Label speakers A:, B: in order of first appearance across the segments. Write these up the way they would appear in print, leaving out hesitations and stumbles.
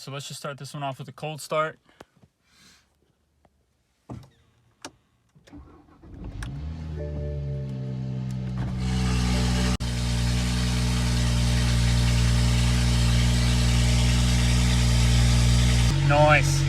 A: So let's just start this one off with a cold start. Nice.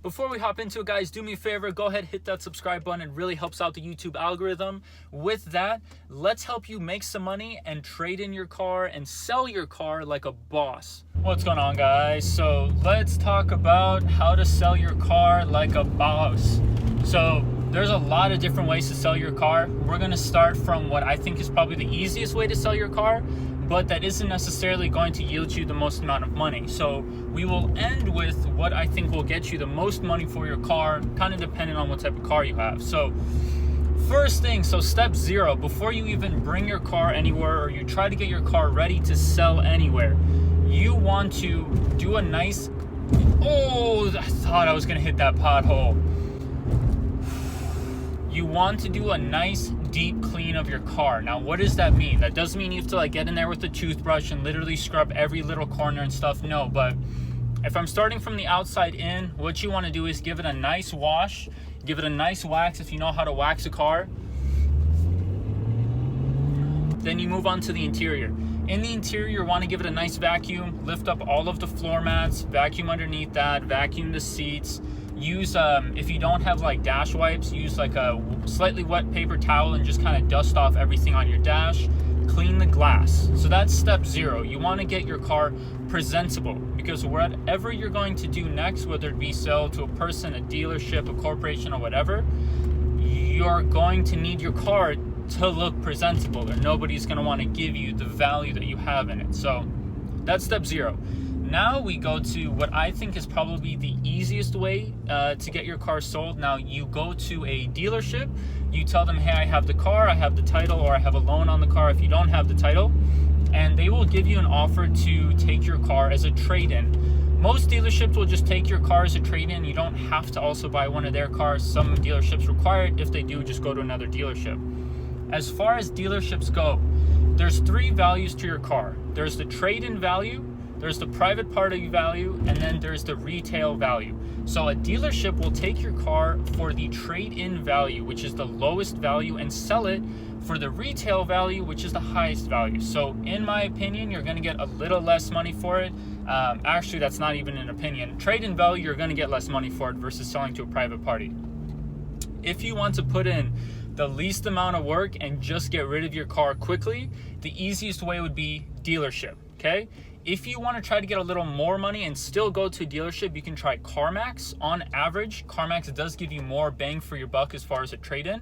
A: Before we hop into it, guys, do me a favor, go ahead, hit that subscribe button. It really helps out the YouTube algorithm. With that, let's help you make some money and trade in your car and sell your car like a boss. What's going on, guys? So let's talk about how to sell your car like a boss. So there's a lot of different ways to sell your car. We're gonna start from what I think is probably the easiest way to sell your car, but that isn't necessarily going to yield you the most amount of money. So we will end with what I think will get you the most money for your car, kind of depending on what type of car you have. So first thing, so step 0, before you even bring your car anywhere or you try to get your car ready to sell anywhere, you want to do a nice, oh, I thought I was gonna hit that pothole. You want to do a nice deep clean of your car. Now, what does that mean? That doesn't mean you have to like get in there with a toothbrush and literally scrub every little corner and stuff. No, but if I'm starting from the outside in, what you want to do is give it a nice wash, give it a nice wax if you know how to wax a car. Then you move on to the interior. In the interior, you want to give it a nice vacuum, lift up all of the floor mats, vacuum underneath that, vacuum the seats. Use, if you don't have like dash wipes, use like a slightly wet paper towel and just kind of dust off everything on your dash. Clean the glass. So that's step 0. You want to get your car presentable, because whatever you're going to do next, whether it be sell to a person, a dealership, a corporation, or whatever, you're going to need your car to look presentable, or nobody's going to want to give you the value that you have in it. So that's step 0. Now we go to what I think is probably the easiest way to get your car sold. Now you go to a dealership, you tell them, hey, I have the car, I have the title, or I have a loan on the car if you don't have the title, and they will give you an offer to take your car as a trade-in. Most dealerships will just take your car as a trade-in. You don't have to also buy one of their cars. Some dealerships require it. If they do, just go to another dealership. As far as dealerships go, there's 3 values to your car. There's the trade-in value, there's the private party value, and then there's the retail value. So a dealership will take your car for the trade-in value, which is the lowest value, and sell it for the retail value, which is the highest value. So in my opinion, you're gonna get a little less money for it. Actually, that's not even an opinion. Trade-in value, you're gonna get less money for it versus selling to a private party. If you want to put in the least amount of work and just get rid of your car quickly, the easiest way would be dealership, okay? If you want to try to get a little more money and still go to a dealership, you can try CarMax. On average, CarMax does give you more bang for your buck as far as a trade-in.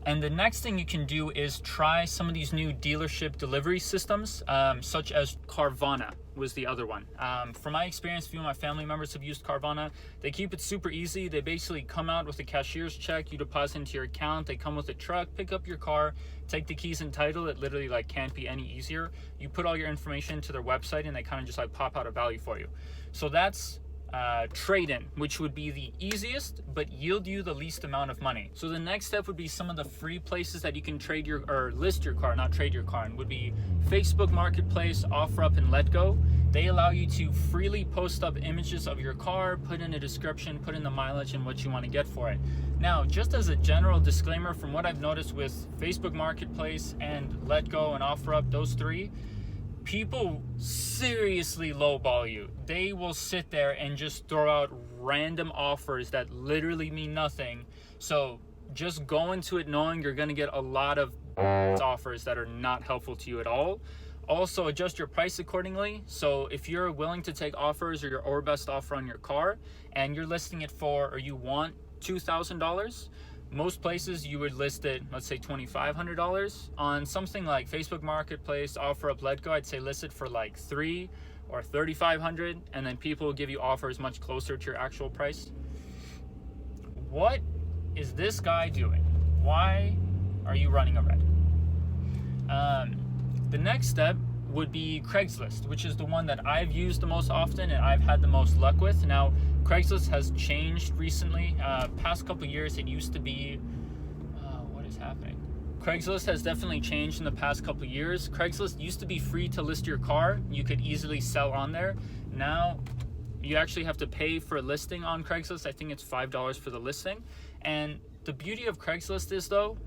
A: And the next thing you can do is try some of these new dealership delivery systems, such as Carvana was the other one. From my experience, a few of my family members have used Carvana. They keep it super easy. They basically come out with a cashier's check, you deposit into your account, they come with a truck, pick up your car, take the keys and title. It literally like can't be any easier. You put all your information into their website and they kind of just like pop out a value for you. So that's trade-in, which would be the easiest but yield you the least amount of money. So the next step would be some of the free places that you can trade your or list your car, not trade your car, and would be Facebook Marketplace, OfferUp, and Letgo. They allow you to freely post up images of your car, put in a description, put in the mileage and what you want to get for it. Now, just as a general disclaimer, from what I've noticed with Facebook Marketplace and Letgo and OfferUp, those 3, people seriously lowball you. They will sit there and just throw out random offers that literally mean nothing. So just go into it knowing you're going to get a lot of offers that are not helpful to you at all. Also, adjust your price accordingly. So if you're willing to take offers or your best offer on your car and you're listing it for, or you want $2,000, most places you would list it, let's say $2,500. On something like Facebook Marketplace, OfferUp, Letgo, I'd say list it for like $3,000 or $3,500, and then people will give you offers much closer to your actual price. What is this guy doing? Why are you running a red? The next step would be Craigslist, which is the one that I've used the most often and I've had the most luck with. Now, Craigslist has changed recently. Past couple years, it used to be, what is happening? Craigslist has definitely changed in the past couple years. Craigslist used to be free to list your car. You could easily sell on there. Now, You actually have to pay for a listing on Craigslist. I think it's $5 for the listing. And the beauty of Craigslist is, though,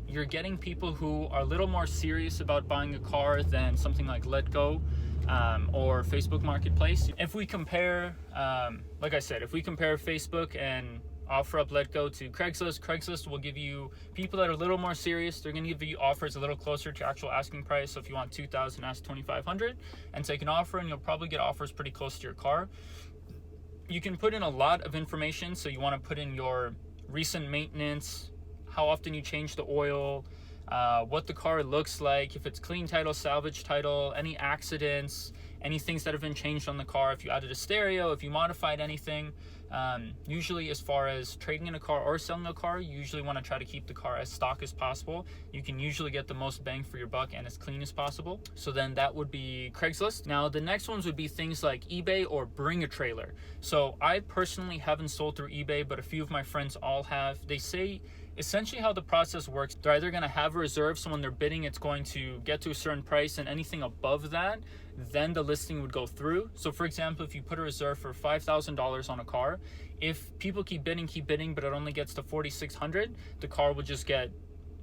A: you're getting people who are a little more serious about buying a car than something like Letgo or Facebook Marketplace. If we compare, like I said, if we compare Facebook and OfferUp, Letgo to Craigslist, Craigslist will give you people that are a little more serious. They're going to give you offers a little closer to actual asking price. So if you want $2,000, ask $2,500 and take an offer, and you'll probably get offers pretty close to your car. You can put in a lot of information. So you want to put in your recent maintenance, how often you change the oil, what the car looks like, if it's clean title, salvage title, any accidents, any things that have been changed on the car, if you added a stereo, if you modified anything. Usually as far as trading in a car or selling a car, you usually want to try to keep the car as stock as possible. You can usually get the most bang for your buck and as clean as possible. So then that would be Craigslist. Now the next ones would be things like eBay or Bring a Trailer. So I personally haven't sold through eBay, but a few of my friends all have. They say essentially how the process works, they're either going to have a reserve, so when they're bidding it's going to get to a certain price, and anything above that, then the listing would go through. So for example, if you put a reserve for $5,000 on a car, if people keep bidding, but it only gets to $4,600, the car will just get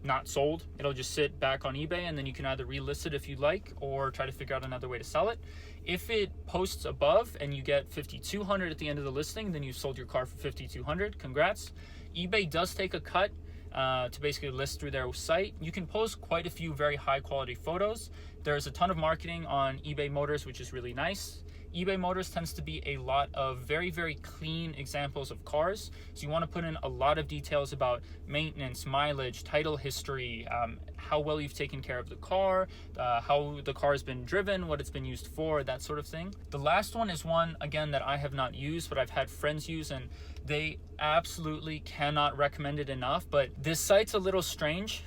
A: not sold. It'll just sit back on eBay, and then you can either relist it if you like or try to figure out another way to sell it. If it posts above and you get $5,200 at the end of the listing, then you sold your car for $5,200. Congrats. eBay does take a cut to basically list through their site. You can post quite a few very high quality photos. There's a ton of marketing on eBay Motors, which is really nice. eBay Motors tends to be a lot of very, very clean examples of cars. So you want to put in a lot of details about maintenance, mileage, title history, how well you've taken care of the car, how the car has been driven, what it's been used for, that sort of thing. The last one is one, again, that I have not used, but I've had friends use, and they absolutely cannot recommend it enough. But this site's a little strange.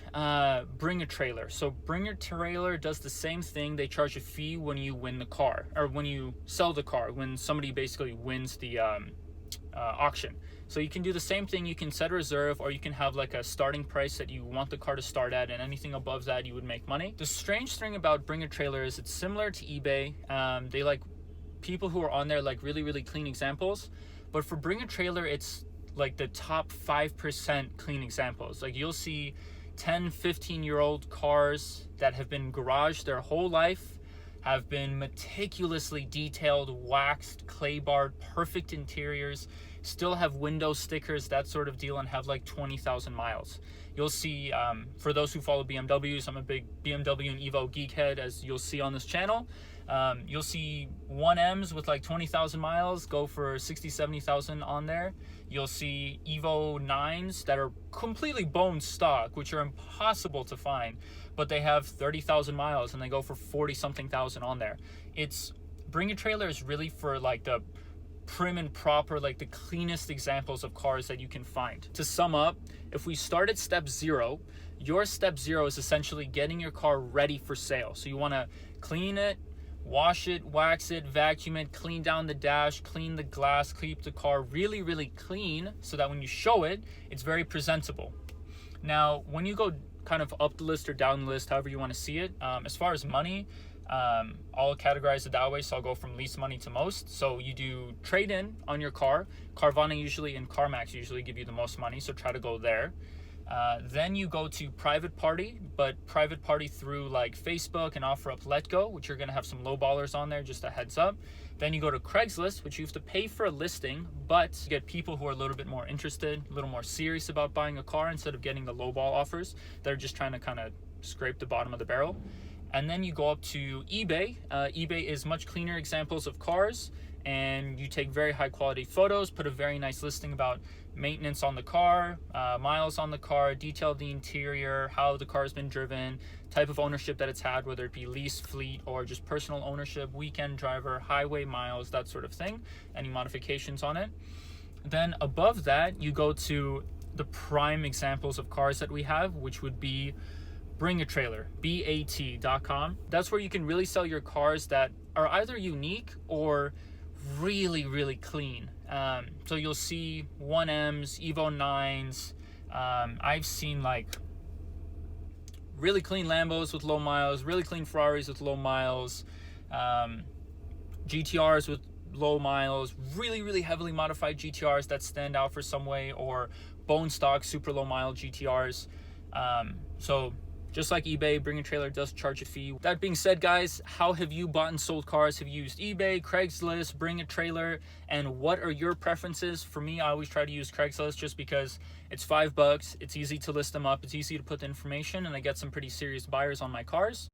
A: Bring a Trailer. So Bring a Trailer does the same thing. They charge a fee when you win the car, or when you sell the car, when somebody basically wins the auction. So you can do the same thing. You can set a reserve, or you can have like a starting price that you want the car to start at, and anything above that you would make money. The strange thing about Bring a Trailer is it's similar to eBay. They like people who are on there like really, really clean examples, but for Bring a Trailer, it's like the top 5% clean examples. Like you'll see 10, 15-year-old cars that have been garaged their whole life, have been meticulously detailed, waxed, clay barred, perfect interiors, still have window stickers, that sort of deal, and have like 20,000 miles. You'll see, for those who follow BMWs, I'm a big BMW and Evo geekhead, as you'll see on this channel. You'll see 1Ms with like 20,000 miles go for 60, 70,000 on there. You'll see Evo 9s that are completely bone stock, which are impossible to find, but they have 30,000 miles and they go for 40 something thousand on there. Bring a Trailer is really for like the prim and proper, like the cleanest examples of cars that you can find. To sum up, if we start at step 0, your step 0 is essentially getting your car ready for sale. So you want to clean it, wash it, wax it, vacuum it, clean down the dash, clean the glass, keep the car really, really clean so that when you show it, it's very presentable. Now, when you go kind of up the list or down the list, however you want to see it, as far as money, I'll categorize it that way. So I'll go from least money to most. So you do trade-in on your car. Carvana usually and CarMax usually give you the most money, so try to go there. Then you go to private party, but private party through like Facebook and OfferUp, Letgo, which you're going to have some lowballers on there, just a heads up. Then you go to Craigslist, which you have to pay for a listing, but you get people who are a little bit more interested, a little more serious about buying a car, instead of getting the lowball offers. They're just trying to kind of scrape the bottom of the barrel. And then you go up to eBay. eBay is much cleaner examples of cars, and you take very high quality photos, put a very nice listing about maintenance on the car, miles on the car, detail the interior, how the car has been driven, type of ownership that it's had, whether it be lease, fleet, or just personal ownership, weekend driver, highway miles, that sort of thing, any modifications on it. Then above that, you go to the prime examples of cars that we have, which would be Bring a Trailer, BAT.com. That's where you can really sell your cars that are either unique or really, really clean. So you'll see 1Ms, Evo 9s. I've seen like really clean Lambos with low miles, really clean Ferraris with low miles, GTRs with low miles, really heavily modified GTRs that stand out for some way, or bone stock super low mile GTRs. So just like eBay, Bring a Trailer does charge a fee. That being said, guys, how have you bought and sold cars? Have you used eBay, Craigslist, Bring a Trailer, and what are your preferences? For me, I always try to use Craigslist just because it's $5, it's easy to list them up, it's easy to put the information, and I get some pretty serious buyers on my cars.